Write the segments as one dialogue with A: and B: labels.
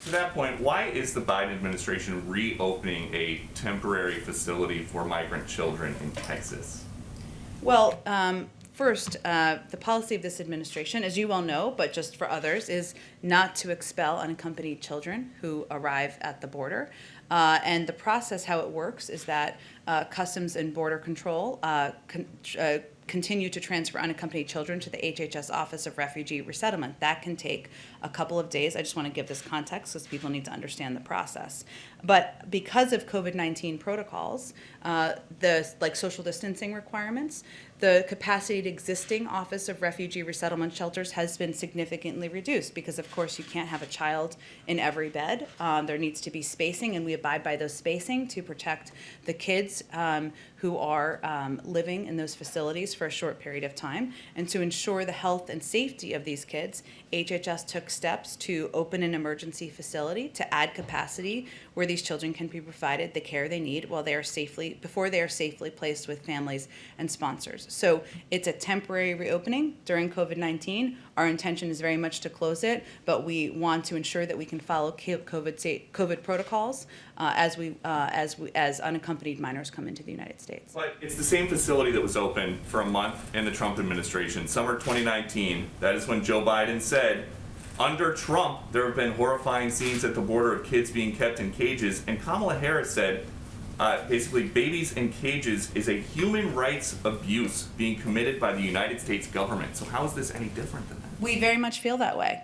A: To that point, why is the Biden administration reopening a temporary facility for migrant children in Texas?
B: Well, first, the policy of this administration, as you well know, but just for others, is not to expel unaccompanied children who arrive at the border. And the process, how it works, is that Customs and Border Control continue to transfer unaccompanied children to the HHS Office of Refugee Resettlement. That can take a couple of days. I just want to give this context because people need to understand the process. But because of COVID-19 protocols, like social distancing requirements, the capacity at existing Office of Refugee Resettlement shelters has been significantly reduced because, of course, you can't have a child in every bed. There needs to be spacing, and we abide by those spacing to protect the kids who are living in those facilities for a short period of time. And to ensure the health and safety of these kids, HHS took steps to open an emergency facility to add capacity where these children can be provided the care they need before they are safely placed with families and sponsors. So it's a temporary reopening during COVID-19. Our intention is very much to close it, but we want to ensure that we can follow COVID protocols as unaccompanied minors come into the United States.
A: But it's the same facility that was open for a month in the Trump administration, summer 2019. That is when Joe Biden said, under Trump, there have been horrifying scenes at the border of kids being kept in cages. And Kamala Harris said, basically, babies in cages is a human rights abuse being committed by the United States government. So how is this any different than that?
B: We very much feel that way.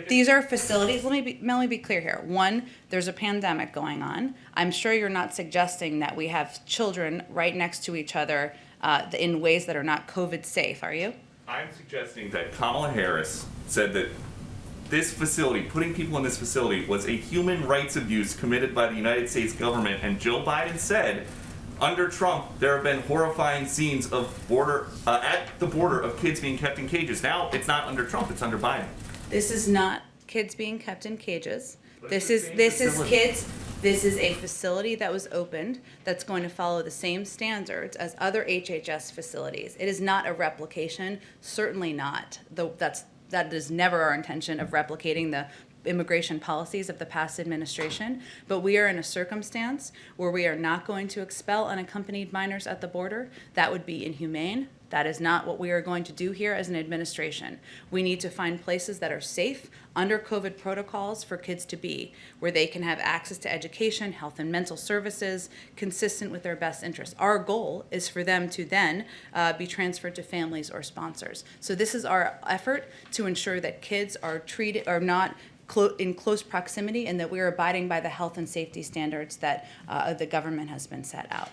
B: These are facilities. Let me be clear here. One, there's a pandemic going on. I'm sure you're not suggesting that we have children right next to each other in ways that are not COVID safe, are you?
A: I'm suggesting that Kamala Harris said that this facility, putting people in this facility, was a human rights abuse committed by the United States government, and Joe Biden said, under Trump, there have been horrifying scenes of at the border of kids being kept in cages. Now, it's not under Trump, it's under Biden.
B: This is not kids being kept in cages. This is kids. This is a facility that was opened that's going to follow the same standards as other HHS facilities. It is not a replication, certainly not. That is never our intention of replicating the immigration policies of the past administration, but we are in a circumstance where we are not going to expel unaccompanied minors at the border. That would be inhumane. That is not what we are going to do here as an administration. We need to find places that are safe under COVID protocols for kids to be, where they can have access to education, health and mental services, consistent with their best interests. Our goal is for them to then be transferred to families or sponsors. So this is our effort to ensure that kids are not in close proximity and that we are abiding by the health and safety standards that the government has been set out.